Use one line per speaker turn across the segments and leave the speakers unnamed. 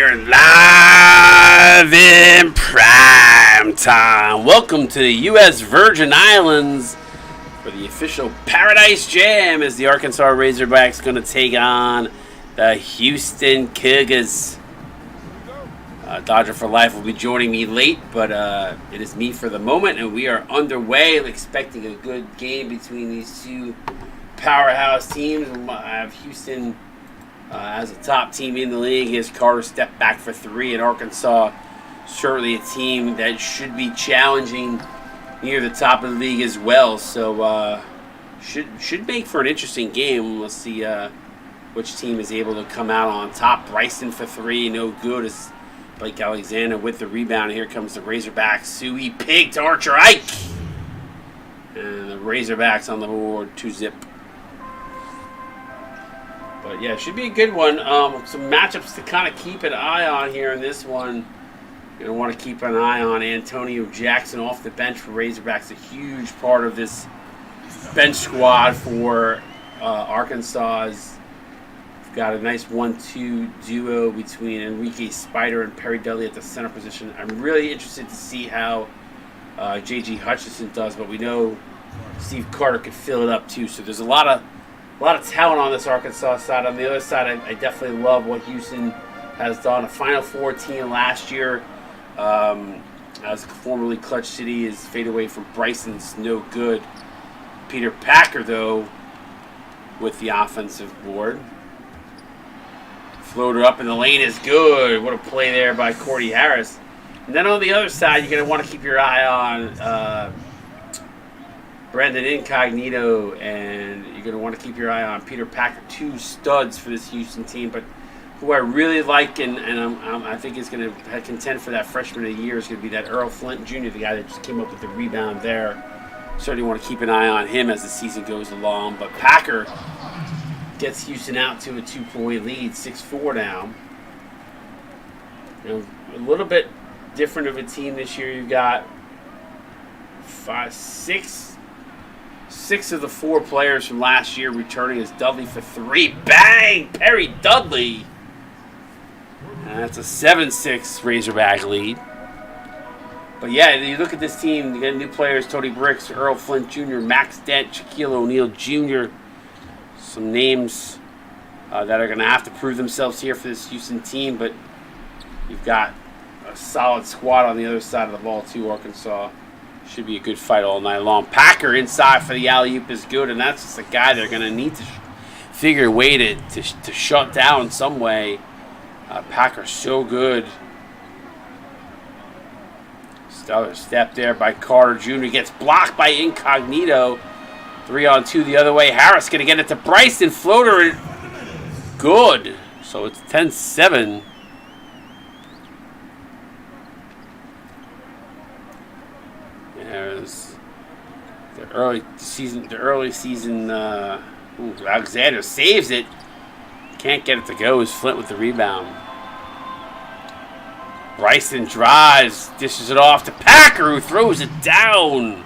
We're live in prime time. Welcome to the U.S. Virgin Islands for the official Paradise Jam as the Arkansas Razorbacks going to take on the Houston Cougars. Dodger for Life will be joining me late, but it is me for the moment, and we are underway, expecting a good game between these two powerhouse teams. I have Houston as a top team in the league as Carter stepped back for three, and Arkansas certainly a team that should be challenging near the top of the league as well. So should make for an interesting game. Let's see which team is able to come out on top. Bryson for three, no good as Blake Alexander with the rebound. Here comes the Razorbacks. Suey Pig to Archer Ike. And the Razorbacks on the board, 2-zip. But yeah, it should be a good one. Some matchups to kind of keep an eye on here in this one. You're going to want to keep an eye on Antonio Jackson off the bench for Razorbacks. A huge part of this bench squad for Arkansas. We've got a nice 1-2 duo between Enrique Spider and Perry Dudley at the center position. I'm really interested to see how J.G. Hutchinson does, but we know Steve Carter could fill it up too. So there's a lot of talent on this Arkansas side. On the other side, I definitely love what Houston has done. A Final Four team last year, as formerly Clutch City, is fade away from Bryson's no good. Peter Packer, though, with the offensive board. Floater up in the lane is good. What a play there by Cordy Harris. And then on the other side, you're going to want to keep your eye on Brandon Incognito, and you're going to want to keep your eye on Peter Packer. Two studs for this Houston team, but who I really like and I think is going to contend for that freshman of the year is going to be that Earl Flint Jr., the guy that just came up with the rebound there. Certainly want to keep an eye on him as the season goes along. But Packer gets Houston out to a 2-point lead, 6-4 now. You know, a little bit different of a team this year. You've got six of the four players from last year returning as Dudley for three. Bang! Perry Dudley. And that's a 7-6 Razorback lead. But yeah, you look at this team, you got new players, Tony Bricks, Earl Flint Jr., Max Dent, Shaquille O'Neal Jr., some names that are going to have to prove themselves here for this Houston team, but you've got a solid squad on the other side of the ball too. Arkansas should be a good fight all night long. Packer inside for the alley-oop is good, and that's just a guy they're going to need to figure a way to shut down some way. Packer's so good. Stellar step there by Carter Jr. Gets blocked by Incognito. 3-on-2 the other way. Harris going to get it to Bryson. Floater. Good. So it's 10-7. There's the early season. Alexander saves it. Can't get it to go. Is Flint with the rebound. Bryson drives. Dishes it off to Packer, who throws it down.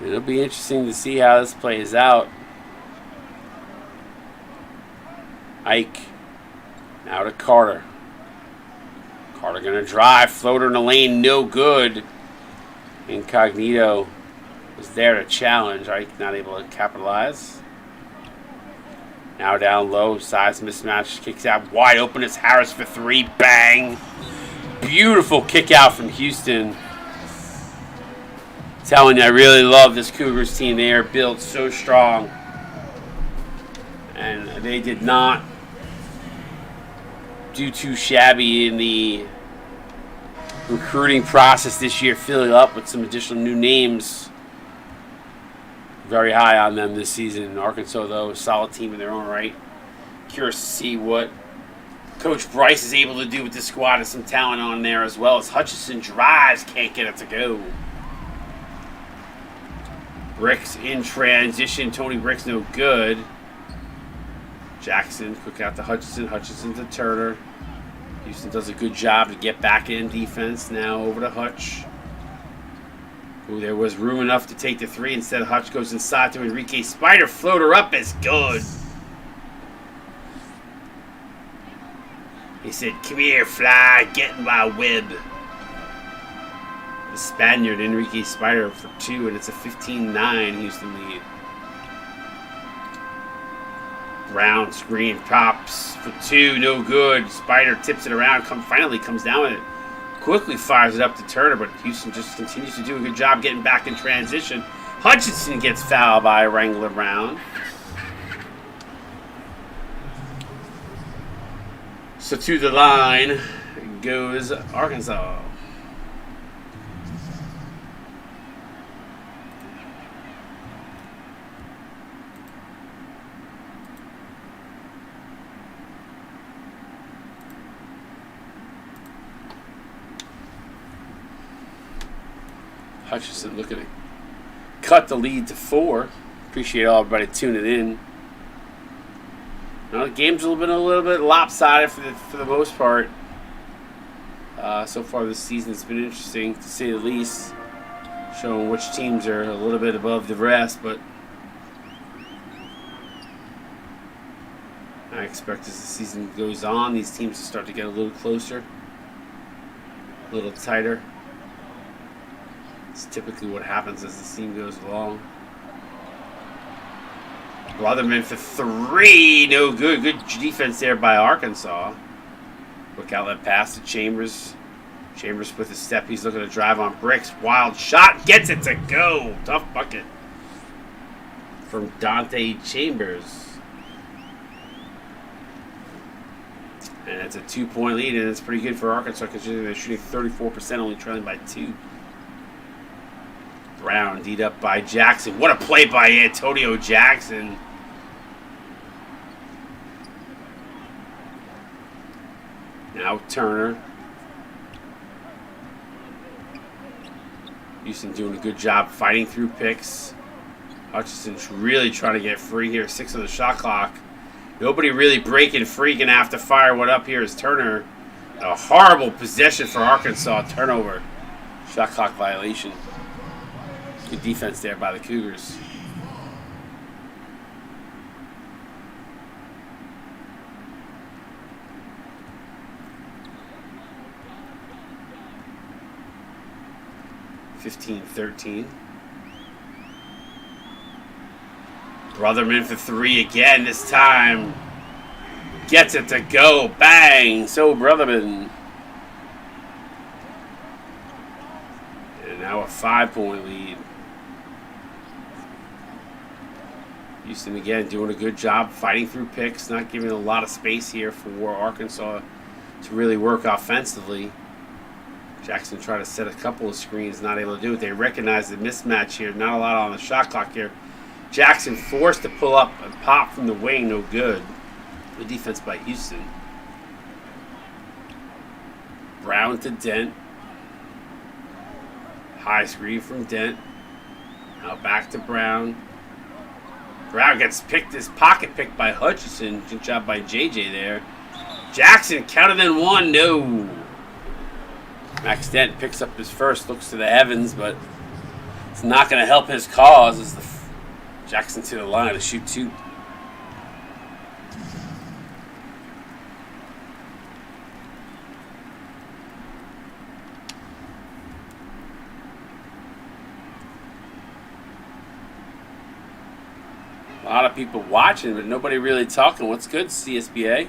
It'll be interesting to see how this plays out. Ike. Now to Carter. Carter going to drive. Floater in the lane. No good. Incognito was there to challenge. Ike not able to capitalize. Now down low. Size mismatch. Kicks out wide open. It's Harris for three. Bang. Beautiful kick out from Houston. Telling you, I really love this Cougars team. They are built so strong. And they did not do too shabby in the recruiting process this year, filling up with some additional new names. Very high on them this season. Arkansas, though, a solid team in their own right. Curious to see what Coach Bryce is able to do with this squad. There's some talent on there as well as Hutchinson drives, can't get it to go. Bricks in transition. Tony Bricks no good. Jackson quick out to Hutchinson. Hutchinson to Turner. Houston does a good job to get back in defense. Now over to Hutch. Ooh, there was room enough to take the three. Instead, Hutch goes inside to Enrique Spider. Floater up is good. said, "Come here, fly, get in my web." The Spaniard, Enrique Spider, for 2, and it's a 15-9 Houston lead. Brown screen pops for 2, no good. Spider tips it around, finally comes down with it. Quickly fires it up to Turner, but Houston just continues to do a good job getting back in transition. Hutchinson gets fouled by Wrangler Brown. So to the line goes Arkansas. Hutchinson looking to cut the lead to 4. Appreciate everybody tuning in. The game's a little bit lopsided for the most part. So far this season, it's been interesting to say the least, showing which teams are a little bit above the rest. But I expect as the season goes on, these teams to start to get a little closer, a little tighter. It's typically what happens as the season goes along. Brotherman for 3, no good. Good defense there by Arkansas. Quick outlet pass to Chambers. Chambers with a step. He's looking to drive on bricks. Wild shot. Gets it to go. Tough bucket from Dante Chambers. And it's a 2-point lead, and it's pretty good for Arkansas considering they're shooting 34%, only trailing by 2. Brown D'd up by Jackson. What a play by Antonio Jackson. Now Turner. Houston doing a good job fighting through picks. Hutchinson's really trying to get free here. 6 on the shot clock. Nobody really breaking free. Gonna have to fire one up here is Turner. A horrible possession for Arkansas. Turnover. Shot clock violation. Good defense there by the Cougars. (15-13). Brotherman for 3 again. This time gets it to go. Bang! So Brotherman. And now a 5-point lead. Houston again doing a good job fighting through picks, not giving a lot of space here for Arkansas to really work offensively. Jackson tried to set a couple of screens, not able to do it. They recognize the mismatch here, not a lot on the shot clock here. Jackson forced to pull up and pop from the wing, no good. Good defense by Houston. Brown to Dent. High screen from Dent. Now back to Brown. Brown gets his pocket picked by Hutchinson. Good job by JJ there. Jackson counted in 1, no. Max Dent picks up his first, looks to the Evans, but it's not going to help his cause as Jackson to the line to shoot 2. A lot of people watching, but nobody really talking. What's good, CSBA?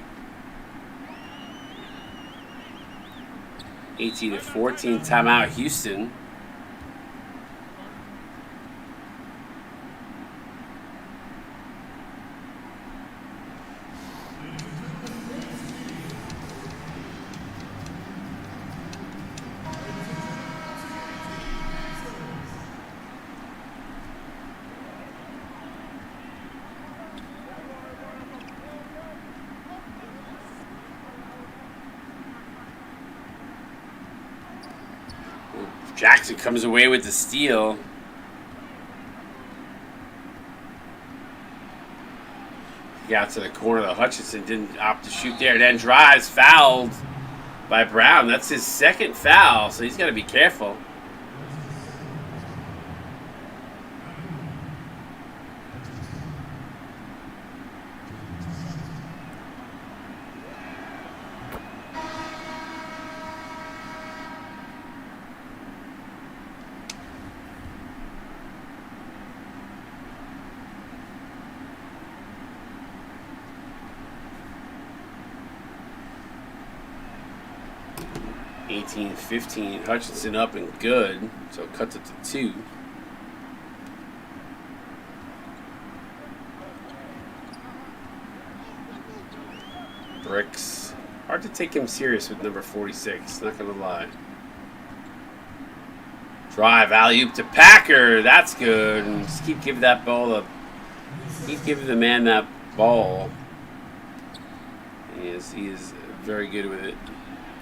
18-14, timeout Houston. Jackson comes away with the steal. Got to the corner. The Hutchinson didn't opt to shoot there. Then drives, fouled by Brown. That's his second foul, so he's got to be careful. 18-15. Hutchinson up and good, so it cuts it to 2. Bricks. Hard to take him serious with number 46, not going to lie. Drive, alley-oop to Packer. That's good. And just keep giving that ball up. Keep giving the man that ball. He is very good with it.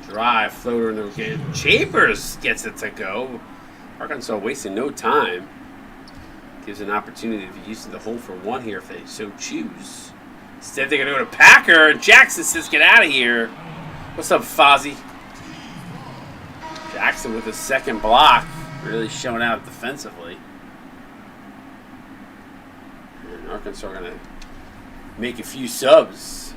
Drive, floater in the wicket. Chambers gets it to go. Arkansas wasting no time. Gives an opportunity to use the hole for 1 here if they so choose. Instead, they're going to go to Packer. Jackson says, get out of here. What's up, Fozzie? Jackson with his second block. Really showing out defensively. And Arkansas are going to make a few subs.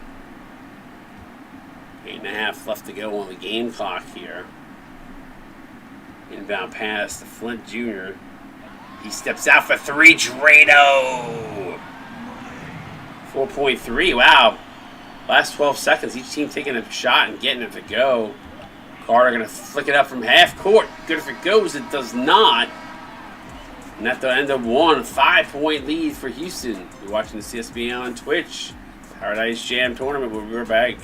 8.5 left to go on the game clock here. Inbound pass to Flint Jr. He steps out for 3. Drano. 4.3. Wow. Last 12 seconds. Each team taking a shot and getting it to go. Carter going to flick it up from half court. Good if it goes. It does not. And at the end of 1, 5-point lead for Houston. You're watching the CSB on Twitch. Paradise Jam Tournament. We'll be right back.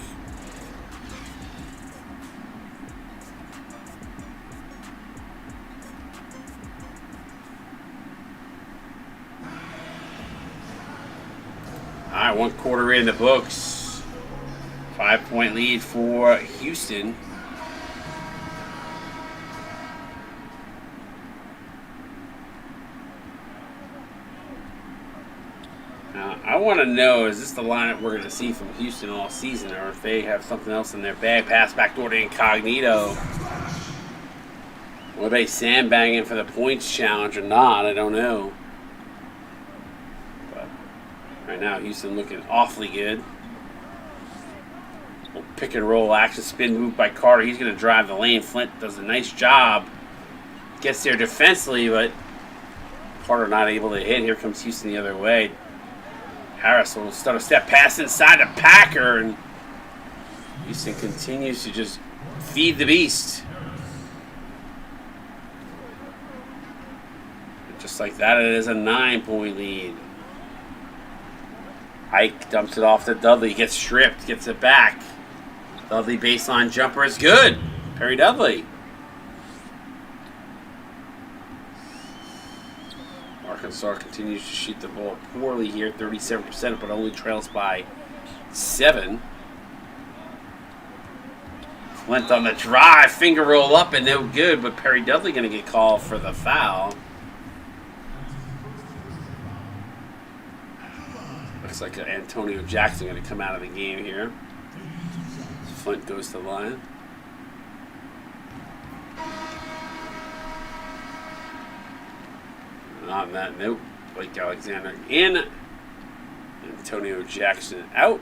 All right, 1 quarter in the books. 5-point lead for Houston. Now, I want to know, is this the lineup we're going to see from Houston all season, or if they have something else in their bag? Pass backdoor to Incognito. Were they sandbagging for the points challenge or not? I don't know. Right now, Houston looking awfully good. Little pick and roll action, spin move by Carter. He's going to drive the lane. Flint does a nice job. Gets there defensively, but Carter not able to hit. Here comes Houston the other way. Harris will start a step pass inside to Packer, and Houston continues to just feed the beast. And just like that, it is a 9-point lead. Ike dumps it off to Dudley. Gets stripped. Gets it back. Dudley baseline jumper is good. Perry Dudley. Arkansas continues to shoot the ball poorly here. 37%, but only trails by 7. Flint on the drive. Finger roll up and no good, but Perry Dudley going to get called for the foul. Looks like Antonio Jackson going to come out of the game here. Flint goes to the line. On that note, Blake Alexander in. Antonio Jackson out.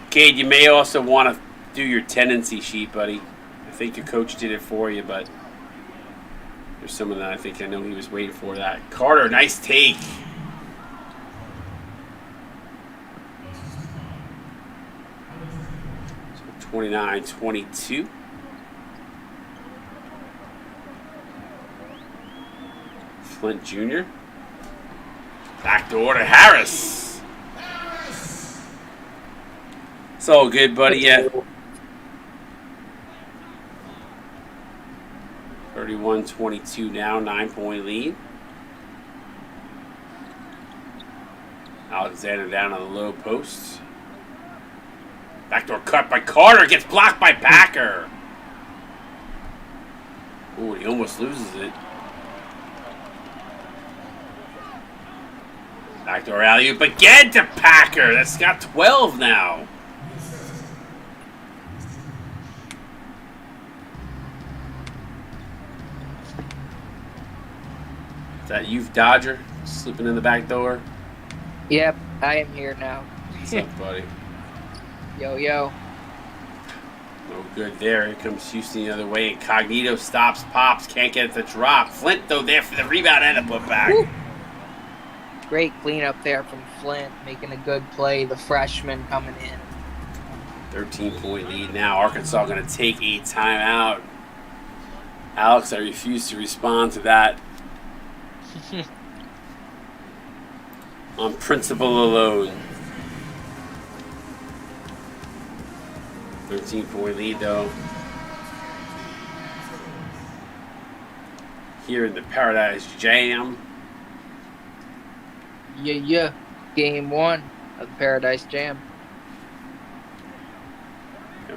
Cade, you may also want to do your tendency sheet, buddy. I think your coach did it for you, but there's some of that I know he was waiting for that. Carter, nice take. So 29-22. Flint Jr. Backdoor to Harris. It's all good, buddy. Yeah. 31-22 now, 9-point lead. Alexander down on the low post. Backdoor cut by Carter. Gets blocked by Packer. Ooh, he almost loses it. Backdoor alley-oop again to Packer. That's got 12 now. That youth Dodger slipping in the back door?
Yep, I am here now.
What's up, buddy?
Yo, yo.
No good there. Here comes Houston the other way. Incognito stops, pops, can't get it to drop. Flint, though, there for the rebound and a putback.
Woo. Great cleanup there from Flint, making a good play. The freshman coming in.
13-point lead now. Arkansas going to take a timeout. Alex, I refuse to respond to that. On principle alone. 13-point lead, though. Here in the Paradise Jam.
Yeah. Game 1 of the Paradise Jam.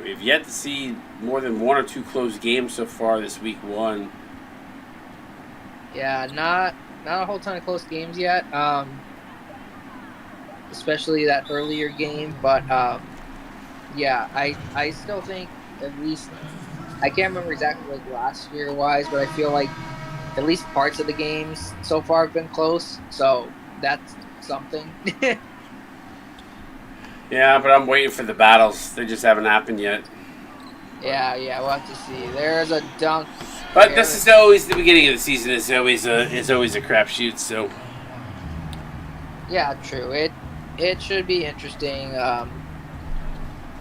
We've yet to see more than 1 or 2 close games so far this week 1.
Yeah, not a whole ton of close games yet. Especially that earlier game, but yeah, I still think at least I can't remember exactly like last year wise, but I feel like at least parts of the games so far have been close. So that's something.
Yeah, but I'm waiting for the battles. They just haven't happened yet.
Yeah, we'll have to see. There's a dunk.
But this is always the beginning of the season. It's always a crapshoot. So
yeah, true. It should be interesting.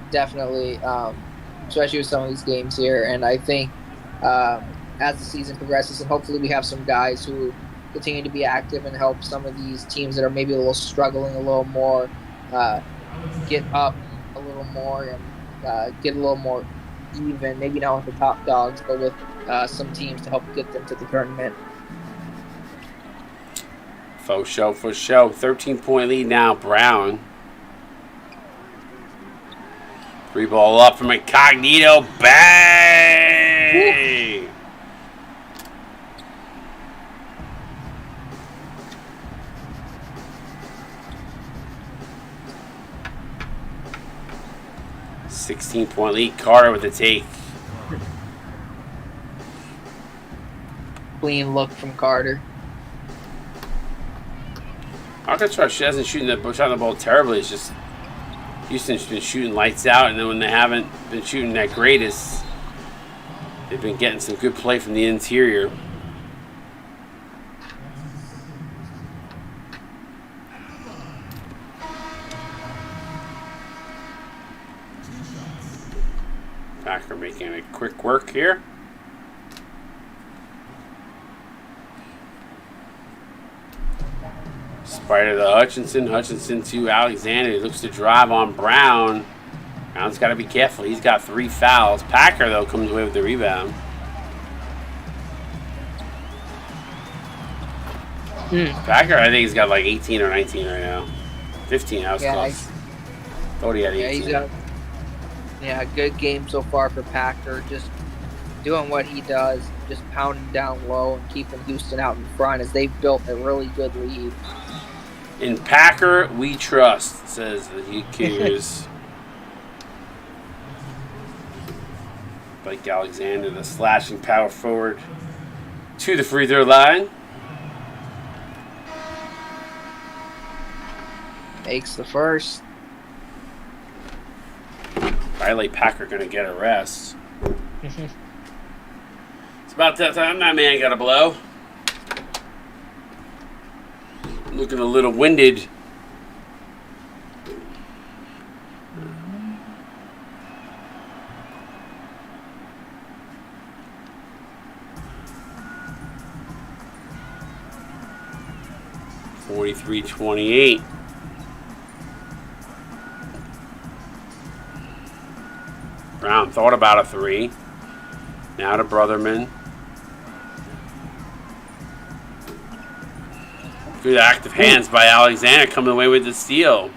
Definitely, especially with some of these games here. And I think as the season progresses, and hopefully we have some guys who continue to be active and help some of these teams that are maybe a little struggling a little more. Get up a little more and get a little more even, maybe not with the top dogs, but with some teams to help get them to the tournament.
For show. 13-point lead now, Brown. 3 ball up from Incognito. Bang! Woo. 16-point lead. Carter with the take.
Clean look from Carter.
Arkansas hasn't shot the ball terribly. It's just Houston's been shooting lights out, and then when they haven't been shooting that greatest, they've been getting some good play from the interior. Packer making a quick work here. Spider to Hutchinson. Hutchinson to Alexander. He looks to drive on Brown. Brown's got to be careful. He's got 3 fouls. Packer, though, comes away with the rebound. Packer, I think he's got like 18 or 19 right now. 15, that was close. Thought he had 18.
Good game so far for Packer. Just doing what he does, just pounding down low and keeping Houston out in front as they've built a really good lead.
In Packer, we trust, says the Cougars. Blake Alexander, the slashing power forward, to the free throw line.
Makes the first.
Riley Packer going to get a rest. It's about that time. That man got a blow. Looking a little winded. (43-28). Brown thought about a 3. Now to Brotherman. Good active hands by Alexander, coming away with the steal.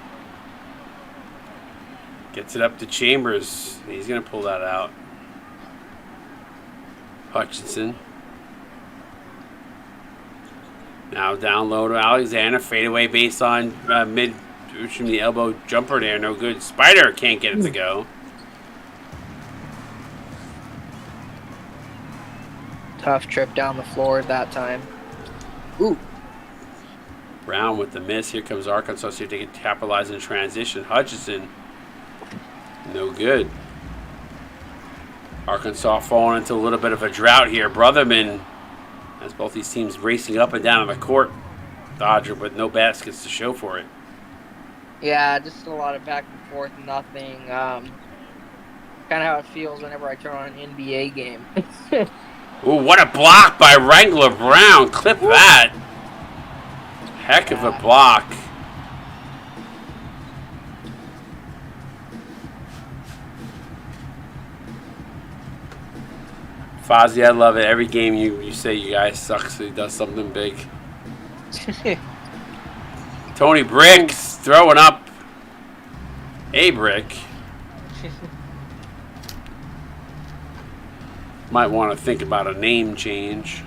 Gets it up to Chambers. He's going to pull that out. Hutchinson. Now down low to Alexander. Fadeaway based on mid from the elbow jumper there. No good. Spider can't get it to go.
Tough trip down the floor at that time. Ooh.
Brown with the miss. Here comes Arkansas. See if they can capitalize in transition. Hutchinson. No good. Arkansas falling into a little bit of a drought here. Brotherman has both these teams racing up and down on the court. Dodger, but no baskets to show for it.
Yeah, just a lot of back and forth, nothing. Kind of how it feels whenever I turn on an NBA game.
Ooh, what a block by Wrangler Brown. Clip that. Heck of a block. Fozzie, I love it. Every game you say you guys suck, so he does something big. Tony Bricks throwing up a brick. Might want to think about a name change.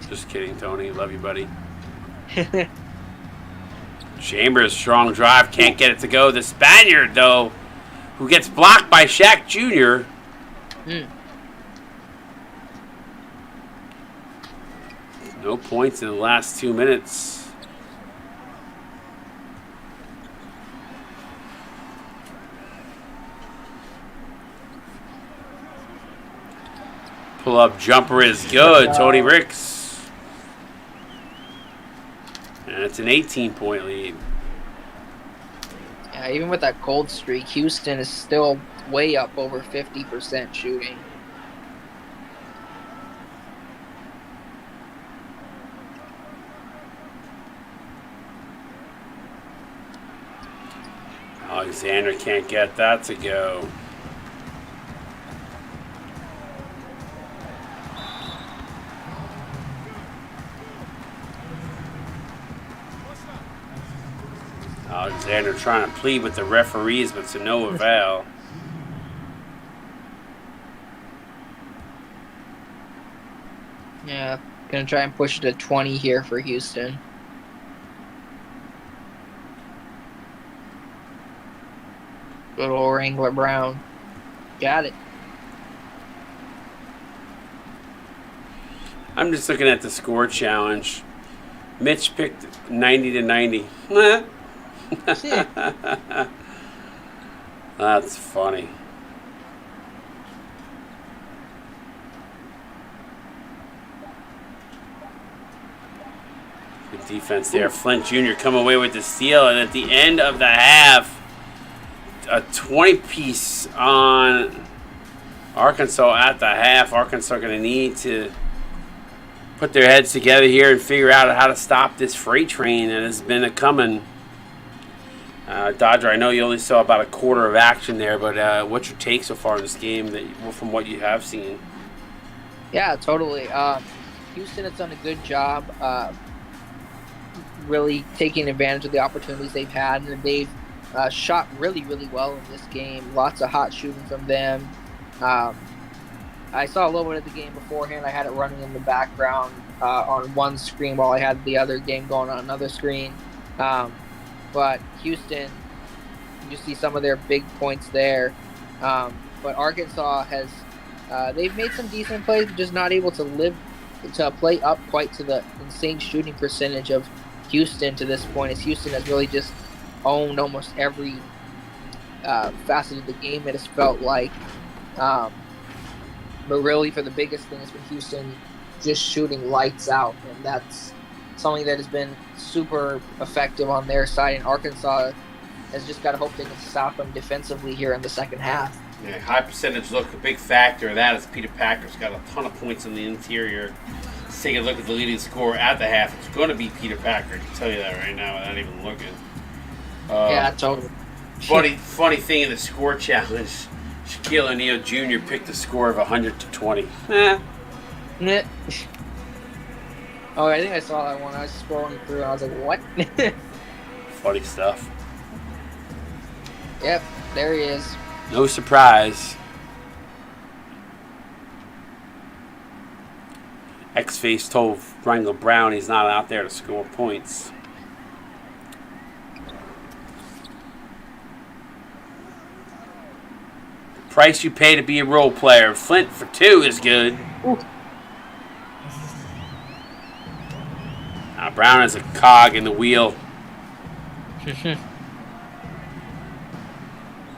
Just kidding, Tony. Love you, buddy. Chambers, strong drive. Can't get it to go. The Spaniard, though, who gets blocked by Shaq Jr. No points in the last 2 minutes. Pull-up jumper is good. Tony Ricks. And it's an 18-point lead.
Yeah, even with that cold streak, Houston is still way up over 50% shooting.
Alexander can't get that to go. Alexander trying to plead with the referees, but to no avail.
Yeah, gonna try and push it to 20 here for Houston. Good old Wrangler Brown. Got it.
I'm just looking at the score challenge. Mitch picked 90 to 90. That's funny. Good defense there. Flint Jr. come away with the steal, and at the end of the half, a 20-piece on Arkansas at the half. Arkansas going to need to put their heads together here and figure out how to stop this freight train that has been a-coming. Dodger, I know you only saw about a quarter of action there, but what's your take so far in this game from what you have seen?
Yeah, totally. Houston has done a good job really taking advantage of the opportunities they've had, and they've shot really, really well in this game. Lots of hot shooting from them. I saw a little bit of the game beforehand. I had it running in the background on one screen while I had the other game going on another screen. But Houston, you see some of their big points there. But Arkansas has, they've made some decent plays, but just not able to play up quite to the insane shooting percentage of Houston to this point. As Houston has really just owned almost every facet of the game, it has felt like. But really, for the biggest thing has been Houston just shooting lights out, and that's something that has been super effective on their side. And Arkansas has just got to hope they can stop them defensively here in the second half.
Yeah, high percentage look, a big factor of that is Peter Packer's got a ton of points in the interior. Let's take a look at the leading scorer at the half. It's going to be Peter Packer. I can tell you that right now without even looking.
Yeah, totally.
Funny thing in the score challenge, Shaquille O'Neal Jr. picked a score of 100 to 20.
Oh, I think I saw that one. I was scrolling through and I was like, what?
Funny stuff.
Yep, there he is.
No surprise. X-Face told Wrangler Brown he's not out there to score points. Price you pay to be a role player. Flint for 2 is good.
Ooh.
Now Brown is a cog in the wheel.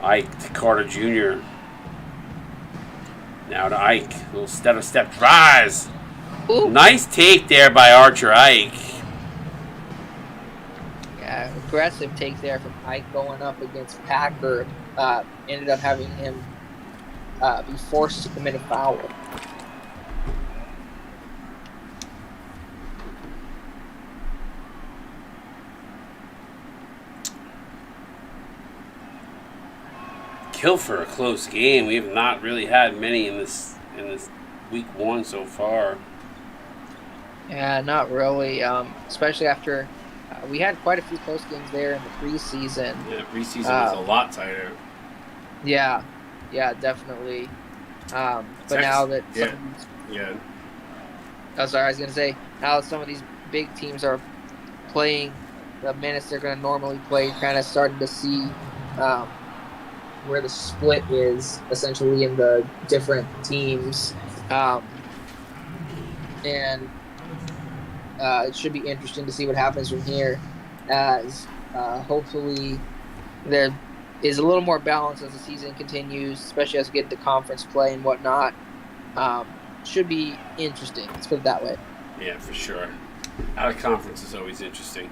Ike Carter Jr. Now to Ike. Little step drives.
Ooh.
Nice take there by Archer Ike.
Yeah, aggressive take there from Ike going up against Packer. Ended up having him be forced to commit a foul.
Kill for a close game. We have not really had many in this week 1 so far.
Yeah, not really. Especially after we had quite a few close games there in the preseason.
Yeah, preseason was a lot tighter.
Yeah, definitely. But now that oh, sorry, I was gonna say now that some of these big teams are playing the minutes they're gonna normally play, kind of starting to see where the split is essentially in the different teams, and it should be interesting to see what happens from here, as hopefully there is a little more balance as the season continues, especially as we get into conference play and whatnot. Should be interesting. Let's put it that way.
Yeah, for sure. Out of conference is always interesting.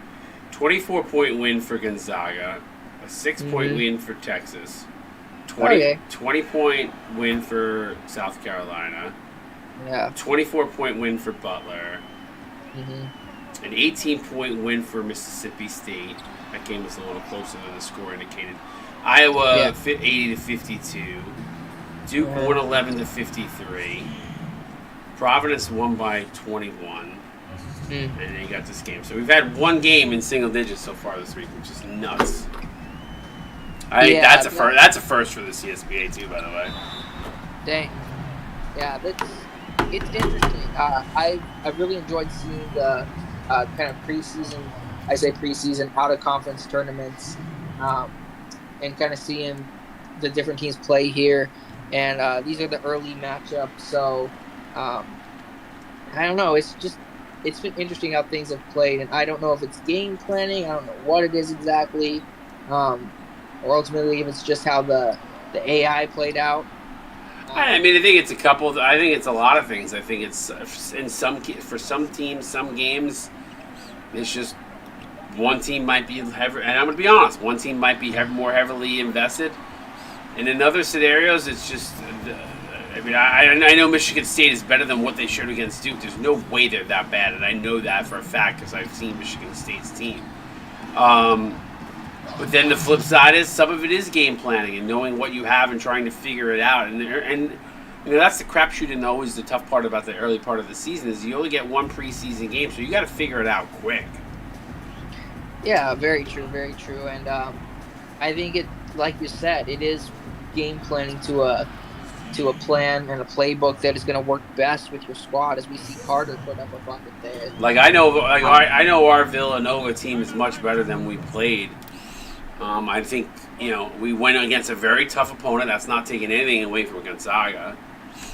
24-point win for Gonzaga, a 6-point win for Texas, 20-point win for South Carolina, 24-point win for Butler, an 18-point win for Mississippi State. That game was a little closer than the score indicated. Iowa 80-52. Duke won 11-53. Providence won by 21. And then you got this game. So we've had one game in single digits so far this week, which is nuts. I think that's a first for the CSBA too, by the way.
Dang. Yeah, it's interesting. I really enjoyed seeing the kind of preseason out of conference tournaments, and kind of seeing the different teams play here. And these are the early matchups, so I don't know. It's been interesting how things have played, and I don't know if it's game planning. I don't know what it is exactly, or ultimately if it's just how the AI played out.
I mean, I think it's a couple. I think it's a lot of things. I think it's for some teams, some games, it's just one team might be heavy, and I'm going to be honest, one team might be more heavily invested. And in other scenarios, it's just. I mean, I know Michigan State is better than what they showed against Duke. There's no way they're that bad, and I know that for a fact because I've seen Michigan State's team. But then the flip side is some of it is game planning and knowing what you have and trying to figure it out. And you know, that's the crapshoot and always the tough part about the early part of the season is you only get one preseason game, so you got to figure it out quick.
Yeah, very true, very true. And I think it, like you said, it is game planning to a plan and a playbook that is going to work best with your squad, as we see Carter put up a bucket there.
I know our Villanova team is much better than we played. I think, you know, we went against a very tough opponent. That's not taking anything away from Gonzaga.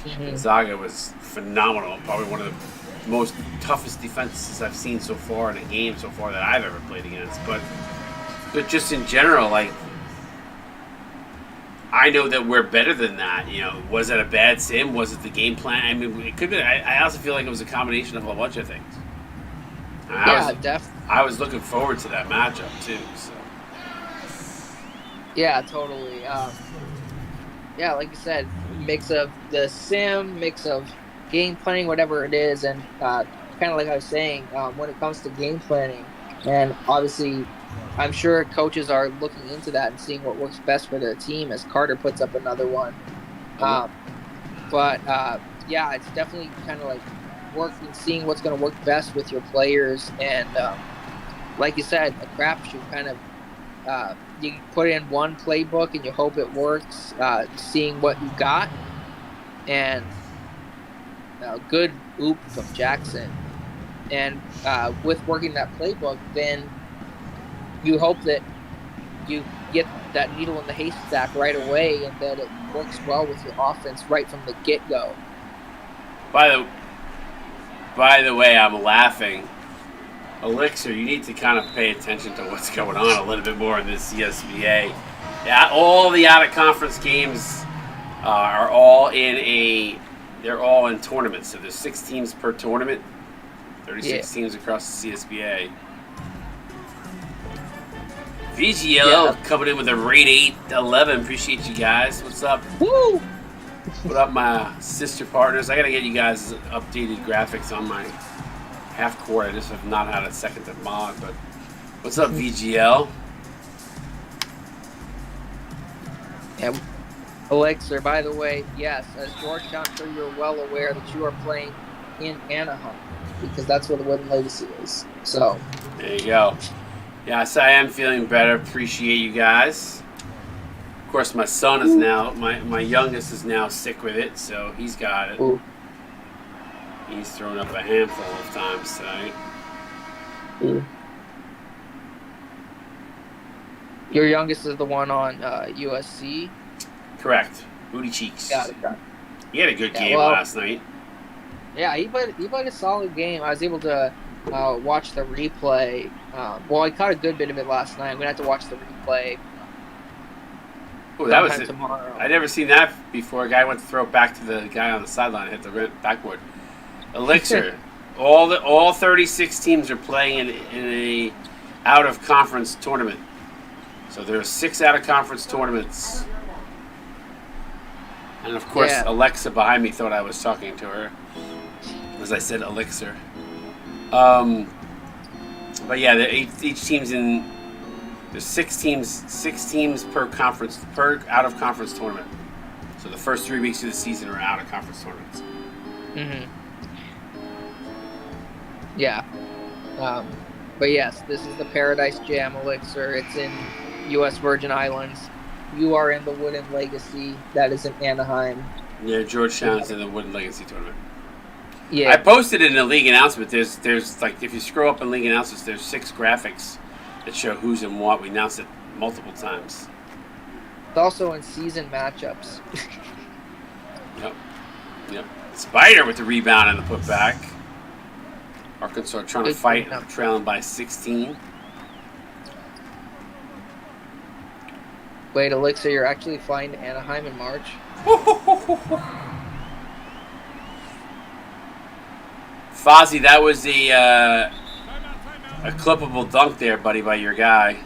Gonzaga was phenomenal. Probably one of the most toughest defenses I've seen so far in a game so far that I've ever played against. But just in general, like, I know that we're better than that. You know, was it a bad sim? Was it the game plan? I mean, it could be. I also feel like it was a combination of a bunch of things.
Definitely.
I was looking forward to that matchup too. So.
Yeah, totally. Yeah, like you said, mix of the sim, mix of game planning, whatever it is, and kind of like I was saying, when it comes to game planning, and obviously, I'm sure coaches are looking into that and seeing what works best for their team as Carter puts up another one. Yeah, it's definitely kind of like seeing what's going to work best with your players, and like you said, a crapshoot kind of. You put in one playbook and you hope it works, seeing what you got. And good oop from Jackson. And with working that playbook, then you hope that you get that needle in the haystack right away and that it works well with your offense right from the get-go.
By the way, I'm laughing. Elixir, you need to kind of pay attention to what's going on a little bit more in this CSBA. Yeah, all the out-of-conference games are all in a. They're all in tournaments. So there's 6 teams per tournament. 36 teams across the CSBA. VGL coming in with a rate 811. Appreciate you guys. What's up?
Woo!
What up, my sister partners? I gotta get you guys updated graphics on my half court. I just have not had a second to mod. But what's up, VGL?
Yeah. Elixir, by the way, yes, as Georgetown, I'm sure you're well aware that you are playing in Anaheim because that's where the Wooden Legacy is. So
there you go. Yes, I am feeling better. Appreciate you guys. Of course, my son is now, my youngest is now sick with it, so he's got it.
Ooh.
He's thrown up a handful of times tonight.
Ooh. Your youngest is the one on USC?
Correct. Booty Cheeks.
Got it.
He had a good game last night.
Yeah, he played a solid game. I was able to watch the replay. Well, I caught a good bit of it last night. I'm going to have to watch the replay.
Oh, that was it.
Tomorrow.
I'd never seen that before. A guy went to throw it back to the guy on the sideline and hit the backboard. Elixir. all 36 teams are playing in a out-of-conference tournament. So there are 6 out-of-conference tournaments. And, of course, Alexa behind me thought I was talking to her. As I said, Elixir. But, yeah, each team's in... There's 6 teams per out-of-conference tournament. So the first 3 weeks of the season are out-of-conference tournaments.
Mm-hmm. Yeah. But, yes, this is the Paradise Jam Elixir. It's in U.S. Virgin Islands. You are in the Wooden Legacy. That is in Anaheim.
Yeah, Georgetown's in the Wooden Legacy tournament.
Yeah.
I posted it in the league announcement. There's like, if you scroll up in league announcements, there's 6 graphics that show who's in what. We announced it multiple times.
It's also in season matchups.
Yep. Spider with the rebound and the putback. Arkansas trying to fight, trailing by 16.
Wait, Elixir, you're actually flying to Anaheim in March?
Fozzie, that was a clippable dunk there, buddy, by your guy.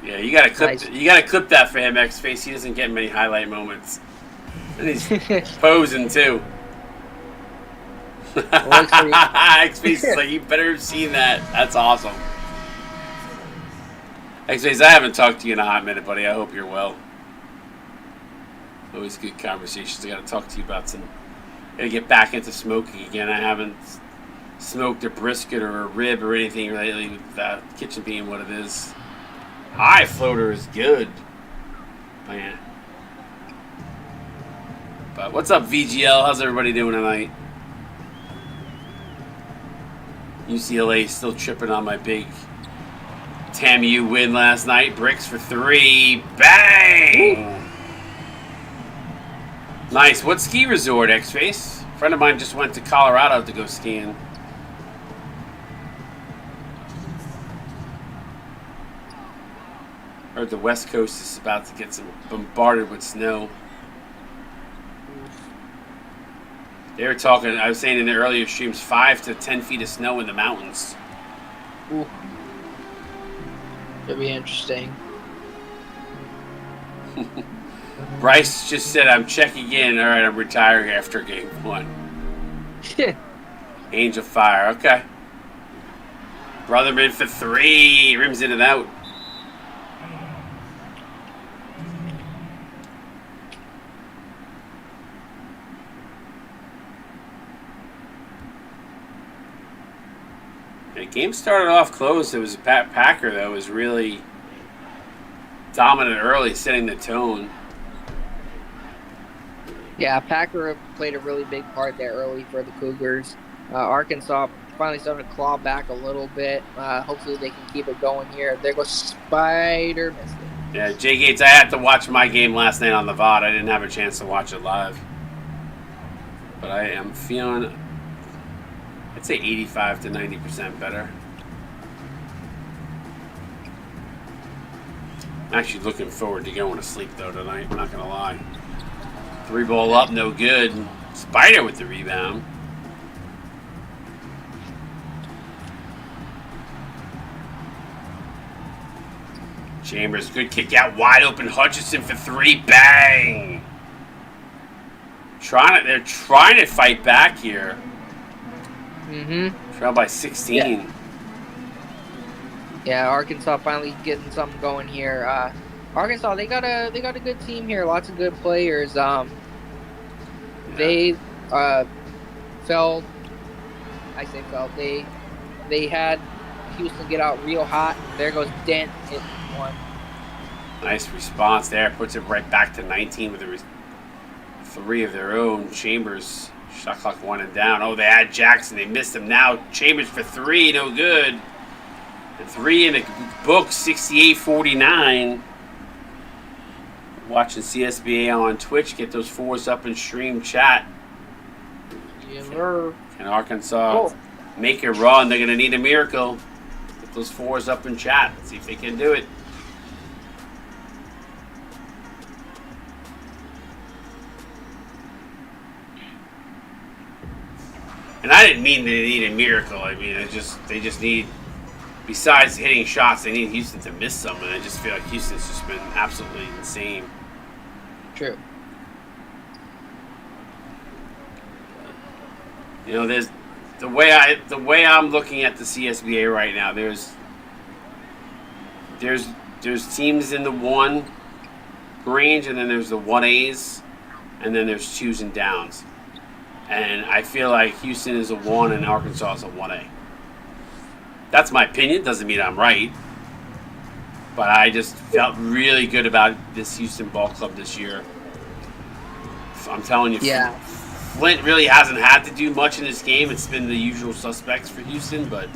Yeah, you gotta clip.
Nice.
You gotta clip that for him, X-Face. He doesn't get many highlight moments, and he's posing too. X-Face is like, you better have seen that. That's awesome. X-Face, I haven't talked to you in a hot minute, buddy. I hope you're well. Always good conversations. I got to talk to you about some. Got to get back into smoking again. I haven't smoked a brisket or a rib or anything lately, with the kitchen being what it is. High floater is good, man. But what's up, VGL? How's everybody doing tonight? UCLA still tripping on my big TAMU win last night. Bricks for 3. Bang! Woo. Nice. What ski resort, X-Face? A friend of mine just went to Colorado to go skiing. Heard the West Coast is about to get bombarded with snow. They were talking, I was saying in the earlier streams, 5 to 10 feet of snow in the mountains.
Ooh. It'll be interesting.
Bryce just said, I'm checking in. All right, I'm retiring after game 1. Angel Fire, okay. Brotherman for 3. Rims in and out. The game started off close. It was Pat Packer that was really dominant early, setting the tone.
Yeah, Packer played a really big part there early for the Cougars. Arkansas finally starting to claw back a little bit. Hopefully they can keep it going here. There goes Spider. Missed it.
Yeah, Jay Gates, I had to watch my game last night on the VOD. I didn't have a chance to watch it live. But I am feeling, I'd say 85 to 90% better. I'm actually looking forward to going to sleep, though, tonight. I'm not going to lie. 3-ball up, no good. Spider with the rebound. Chambers, good kick out, wide open. Hutchinson for 3, bang! They're trying to fight back here. Trail by 16.
Yeah, Arkansas finally getting something going here. Arkansas, they got a good team here. Lots of good players. They fell. I say fell. They had Houston get out real hot. There goes Dent hit one.
Nice response there. Puts it right back to 19 with 3 of their own. Chambers, shot clock 1 and down. Oh, they had Jackson. They missed him now. Chambers for 3, no good. The 3 in the book, 68-49. Watching CSBA on Twitch. Get those 4s up in stream chat. Can Arkansas make a run? They're going to need a miracle. Get those 4s up in chat. See if they can do it. And I didn't mean they need a miracle. I mean, they just need, besides hitting shots, they need Houston to miss some. And I just feel like Houston's just been absolutely insane.
True.
You know, there's the way I'm looking at the CSBA right now. There's teams in the 1 range, and then there's the 1As, and then there's 2s and downs. And I feel like Houston is a 1 and Arkansas is a 1A. That's my opinion. Doesn't mean I'm right. But I just felt really good about this Houston ball club this year. So I'm telling you, Flint really hasn't had to do much in this game. It's been the usual suspects for Houston, but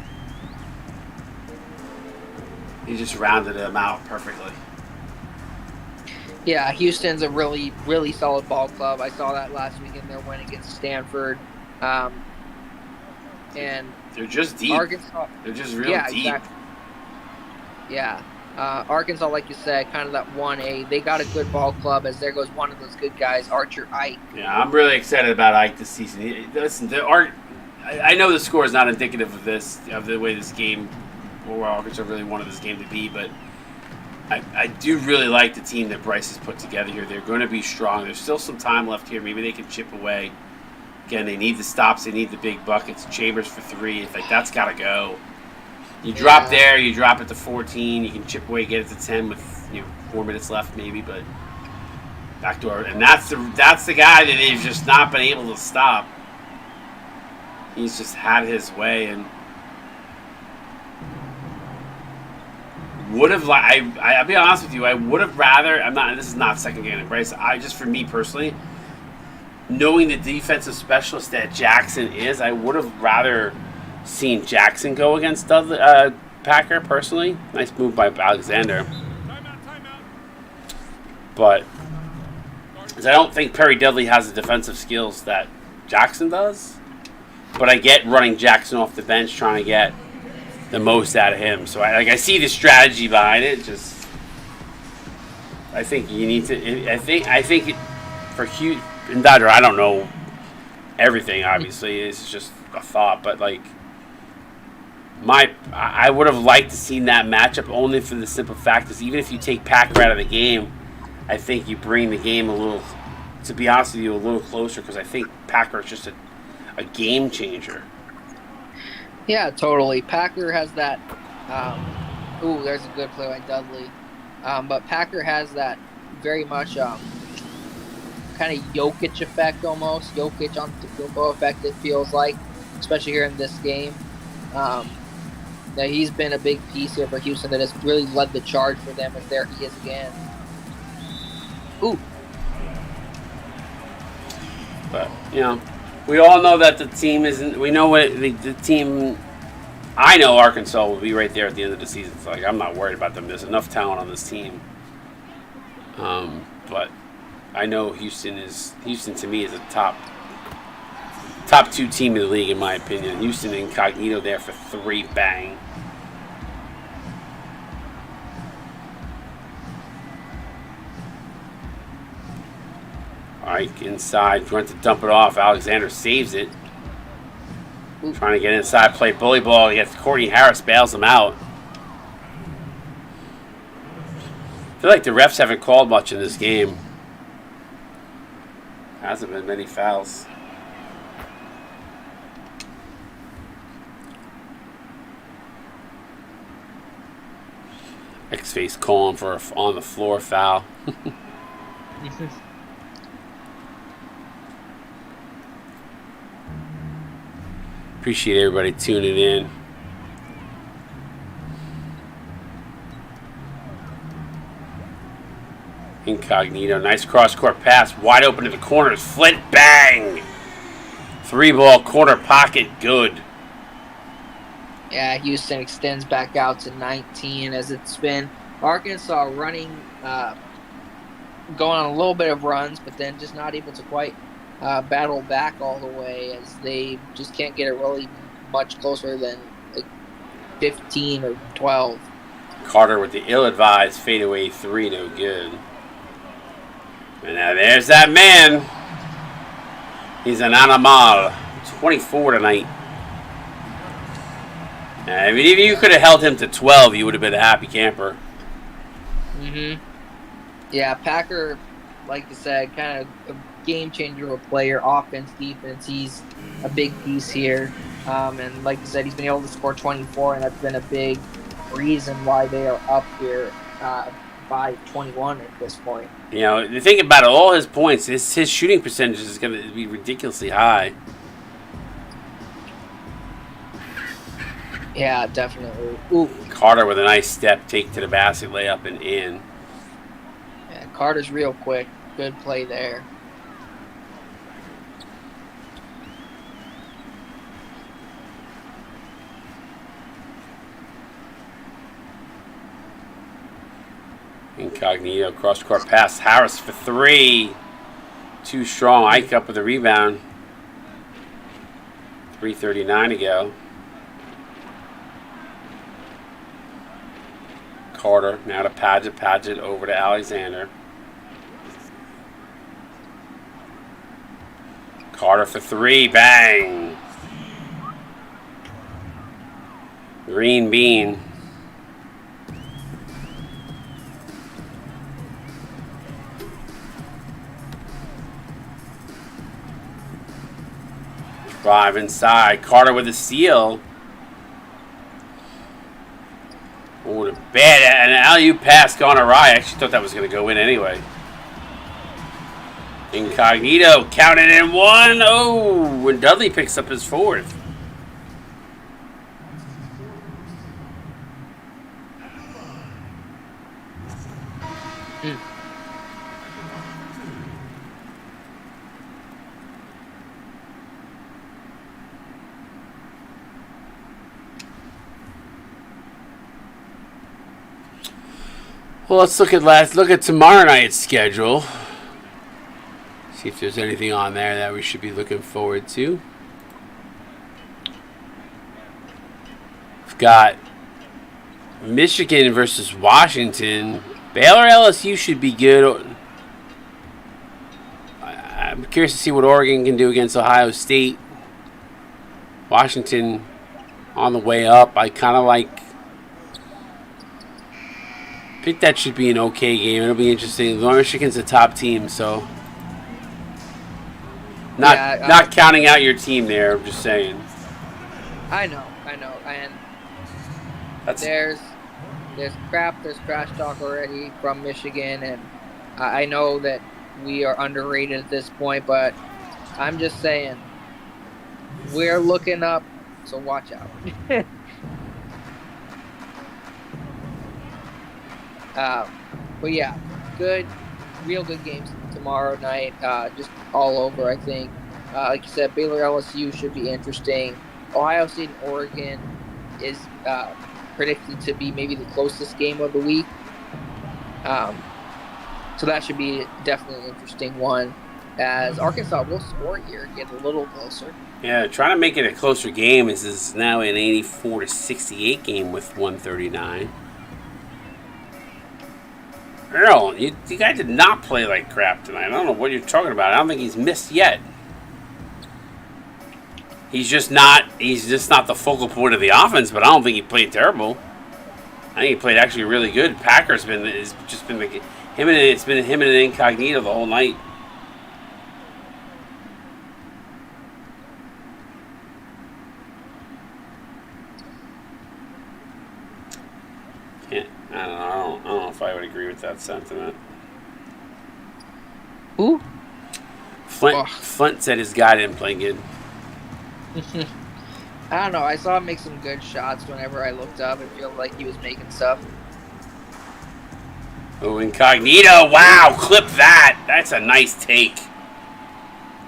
he just rounded them out perfectly.
Yeah, Houston's a really, really solid ball club. I saw that last week in their win against Stanford. And
they're just deep.
Arkansas,
they're just real deep. Exactly.
Yeah. Arkansas, like you said, kind of that 1A. They got a good ball club, as there goes one of those good guys, Archer Ike.
Yeah, I'm really excited about Ike this season. Listen, I know the score is not indicative of the way this game, or Arkansas really wanted this game to be, but I do really like the team that Bryce has put together here. They're going to be strong. There's still some time left here. Maybe they can chip away. Again, they need the stops. They need the big buckets. Chambers for 3. It's like, that's got to go. You drop there. You drop it to 14. You can chip away, get it to 10 with 4 minutes left maybe. But backdoor. And that's the guy that they've just not been able to stop. He's just had his way. And would have I'll be honest with you, I would have rather, this is not second game Bryce, for me personally, knowing the defensive specialist that Jackson is, I would have rather seen Jackson go against Packer personally. Nice move by Alexander. Timeout. But I don't think Perry Dudley has the defensive skills that Jackson does. But I get running Jackson off the bench, trying to get the most out of him. So I see the strategy behind it. Just I think you need to. I think for Hugh and Dodger, I don't know everything. Obviously, it's just a thought. But I would have liked to seen that matchup only for the simple fact is even if you take Packer out of the game, I think you bring the game a little. To be honest with you, a little closer because I think Packer is just a game changer.
Yeah, totally. Packer has that. There's a good play by Dudley. But Packer has that very much kind of Jokic effect almost. Jokic on the field goal effect, it feels like, especially here in this game. That he's been a big piece here for Houston that has really led the charge for them, and there he is again. Ooh.
But, we all know that the team isn't. We know what the team. I know Arkansas will be right there at the end of the season. So I'm not worried about them. There's enough talent on this team. But I know Houston to me is a top 2 team in the league in my opinion. Houston incognito there for 3, bang. Ike inside, went to dump it off. Alexander saves it. Trying to get inside, play bully ball. Gets Courtney Harris, bails him out. I feel like the refs haven't called much in this game. Hasn't been many fouls. X-Face calling for a on the floor foul. Appreciate everybody tuning in. Incognito, nice cross-court pass, wide open to the corners. Flint, bang! 3-ball corner pocket, good.
Yeah, Houston extends back out to 19 as it's been Arkansas running, going on a little bit of runs, but then just not able to quite battle back all the way as they just can't get it really much closer than like 15 or 12.
Carter with the ill-advised fadeaway 3, no good. And now there's that man. He's an animal. 24 tonight. I mean, if you could have held him to 12, you would have been a happy camper.
Yeah, Packer, like you said, kind of a game changer of a player, offense, defense. He's a big piece here. And like you said, he's been able to score 24, and that's been a big reason why they are up here by 21 at this point.
You know, the thing about it, all his points, his shooting percentage is going to be ridiculously high.
Yeah, definitely. Ooh.
Carter with a nice step, take to the basket, layup, and in.
Yeah, Carter's real quick. Good play there.
Incognito, cross-court pass. Harris for 3. Too strong. Ike up with the rebound. 3:39 to go. Carter now to Padgett. Padgett over to Alexander. Carter for 3. Bang. Green bean. Drive inside. Carter with a steal. Oh, the bad. An alley-oop pass gone awry. I actually thought that was going to go in anyway. Incognito counted in 1. Oh, and Dudley picks up his 4th. Well, let's look at tomorrow night's schedule. See if there's anything on there that we should be looking forward to. We've got Michigan versus Washington. Baylor LSU should be good. I'm curious to see what Oregon can do against Ohio State. Washington on the way up. I kind of think that should be an okay game. It'll be interesting. Michigan's a top team, so not counting out your team there. I'm just saying.
I know, and there's trash talk already from Michigan, and I know that we are underrated at this point, but I'm just saying we're looking up, so watch out. But yeah, real good games tomorrow night. Just all over, I think. Like you said, Baylor LSU should be interesting. Ohio State and Oregon is predicted to be maybe the closest game of the week. So that should be definitely an interesting one, as Arkansas will score here, get a little closer.
Yeah, trying to make it a closer game. This is now an 84-68 game with 139. Earl, the guy did not play like crap tonight. I don't know what you're talking about. I don't think he's missed yet. He's just not the focal point of the offense, but I don't think he played terrible. I think he played actually really good. Packers it's been him and Incognito the whole night. I don't know if I would agree with that sentiment.
Who?
Flint said his guy didn't play good.
I don't know. I saw him make some good shots whenever I looked up. It felt like he was making stuff.
Oh, Incognito. Wow, clip that. That's a nice take.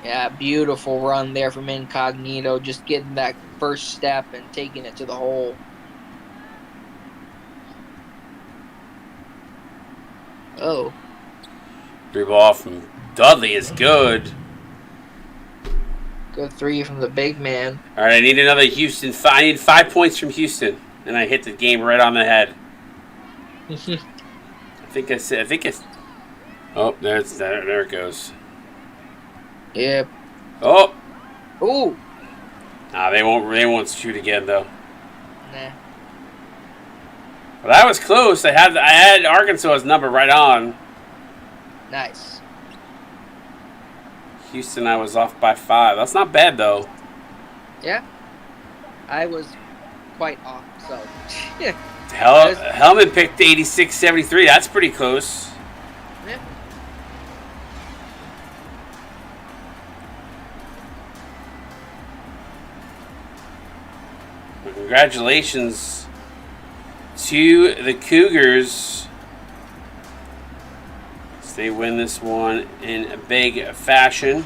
Yeah, beautiful run there from Incognito. Just getting that first step and taking it to the hole. Oh.
Three ball from Dudley is good.
Good three from the big man.
All right, I need another Houston. I need 5 points from Houston, and I hit the game right on the head. I think it's. Oh, there it goes.
Yep.
Oh.
Ooh.
Nah, they won't shoot again though.
Nah.
But that was close. I had Arkansas's number right on.
Nice.
Houston, I was off by 5. That's not bad though.
Yeah. I was quite off. So.
Hellman picked 86-73. That's pretty close.
Yeah.
Well, congratulations to the Cougars. They win this one in a big fashion.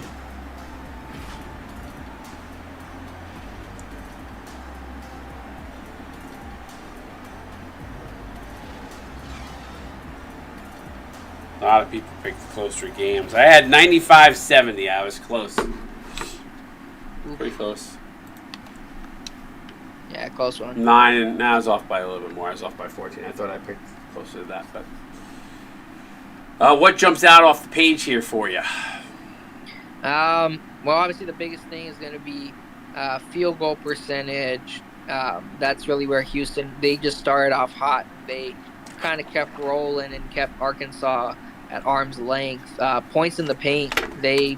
A lot of people picked closer games. I had 95-70. I was close. Pretty close.
Yeah, close one.
9, and now I was off by a little bit more. I was off by 14. I thought I picked closer to that, but. What jumps out off the page here for you?
Well, obviously the biggest thing is going to be field goal percentage. That's really where Houston, they just started off hot. They kind of kept rolling and kept Arkansas at arm's length. Points in the paint, they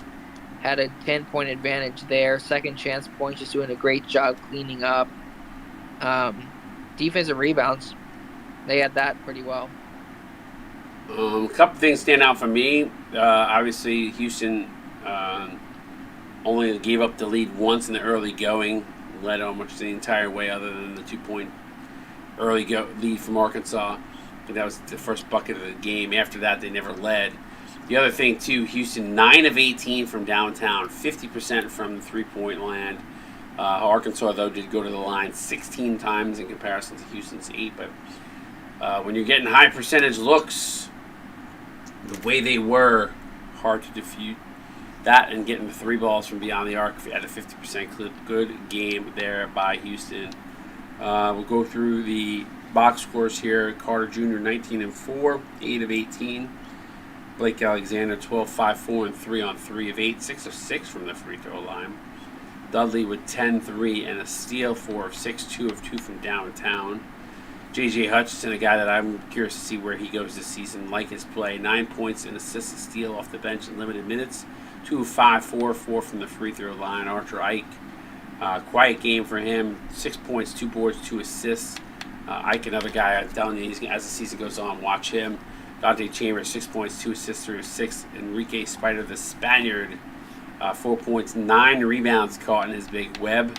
had a 10-point advantage there. Second chance points, just doing a great job cleaning up. Defensive rebounds, they had that pretty well.
A couple things stand out for me. Obviously, Houston only gave up the lead once in the early going, led almost the entire way other than the 2-point early lead from Arkansas. I think that was the first bucket of the game. After that, they never led. The other thing, too, Houston 9 of 18 from downtown, 50% from the three-point line. Arkansas, though, did go to the line 16 times in comparison to Houston's 8. But when you're getting high percentage looks, the way they were, hard to defute that, and getting the 3 balls from beyond the arc at a 50% clip. Good game there by Houston. We'll go through the box scores here. Carter Jr. 19-4, 8 of 18. Blake Alexander 12, 5, 4, and 3 on 3 of 8, 6 of 6 from the free throw line. Dudley with 10, 3, and a steal, 4 of 6, 2 of 2 from downtown. J.J. Hutchinson, a guy that I'm curious to see where he goes this season, like his play. 9 points and assists, a steal off the bench in limited minutes. 2 of 5, 4 from the free throw line. Archer Ike, quiet game for him. 6 points, 2 boards, 2 assists. Ike, another guy, I'm telling you, as the season goes on, watch him. Dante Chambers, 6 points, 2 assists, 3 of 6. Enrique Spider, the Spaniard, 4 points, 9 rebounds caught in his big web.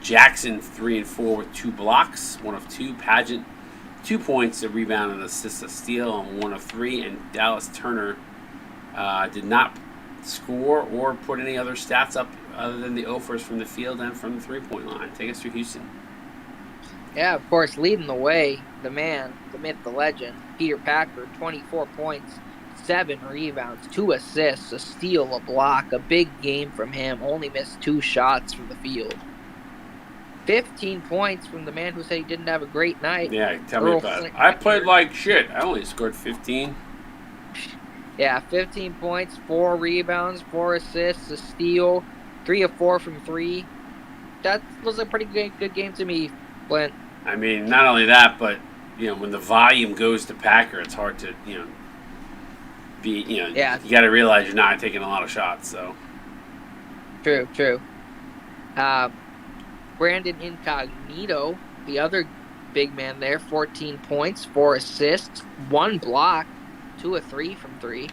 Jackson 3 and 4 with 2 blocks, 1 of 2. Pageant 2 points, a rebound, and assist, a steal on 1 of 3. And Dallas Turner did not score or put any other stats up other than the offers from the field and from the 3-point line. Take us through Houston.
Yeah, of course, leading the way, the man, the myth, the legend, Peter Packer, 24 points, 7 rebounds, 2 assists, a steal, a block, a big game from him. Only missed 2 shots from the field. 15 points from the man who said he didn't have a great night.
Yeah, tell me about it. I played like shit. I only scored 15.
Yeah, 15 points, 4 rebounds, 4 assists, a steal, 3 of 4 from 3. That was a pretty good game to me, Flint.
I mean, not only that, but when the volume goes to Packer, it's hard to
Yeah,
you got to realize you're not taking a lot of shots. So
true. Uh, Brandon Incognito, the other big man there, 14 points, 4 assists, 1 block, 2 of 3 from 3.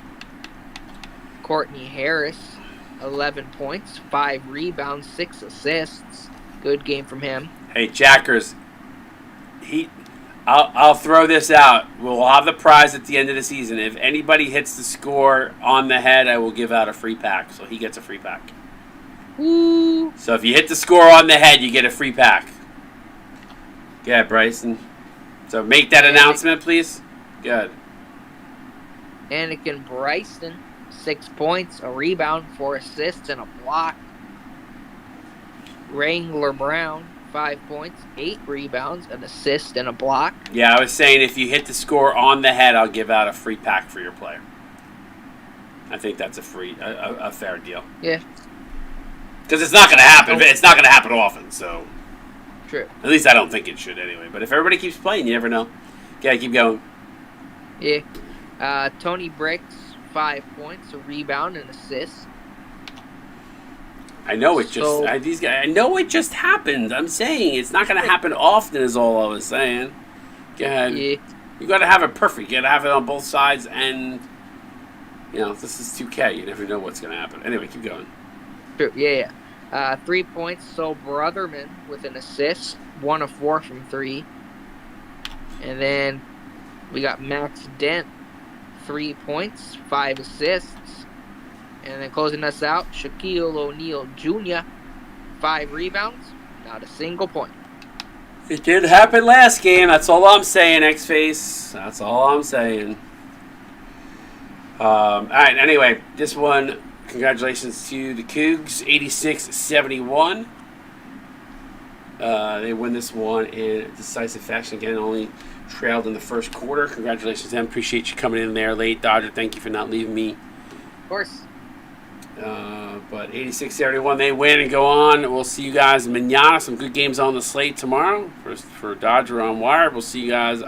Courtney Harris, 11 points, 5 rebounds, 6 assists. Good game from him.
hey, Jackers, I'll throw this out. We'll have the prize at the end of the season. If anybody hits the score on the head, I will give out a free pack. So he gets a free pack.
Woo!
So if you hit the score on the head, you get a free pack. Yeah, Bryson. So make that announcement, please. Good.
Anakin Bryson, 6 points, a rebound, 4 assists, and a block. Wrangler Brown, 5 points, 8 rebounds, an assist, and a block.
Yeah, I was saying if you hit the score on the head, I'll give out a free pack for your player. I think that's a fair deal.
Yeah.
Because it's not going to happen. It's not going to happen often, so.
True.
At least I don't think it should anyway. But if everybody keeps playing, you never know. Yeah, keep going.
Yeah. Tony Bricks, 5 points, a rebound, and assist.
I know it just I know it just happened. I'm saying it's not going to happen often. Is all I was saying. Go ahead.
Yeah.
You got to have it perfect. You got to have it on both sides, and this is 2K. You never know what's going to happen. Anyway, keep going.
True. Yeah. 3 points. So Brotherman with an assist, 1 of 4 from 3, and then we got Max Dent, 3 points, 5 assists. And then closing us out, Shaquille O'Neal Jr., 5 rebounds, not a single point.
It did happen last game. That's all I'm saying, X-Face. That's all I'm saying. All right, anyway, this one, congratulations to the Cougs, 86-71. They win this one in decisive fashion. Again, only trailed in the first quarter. Congratulations to them. Appreciate you coming in there late, Dodger. Thank you for not leaving me.
Of course.
But 86-71, they win and go on. We'll see you guys manana. Some good games on the slate tomorrow for Dodger on Wire. We'll see you guys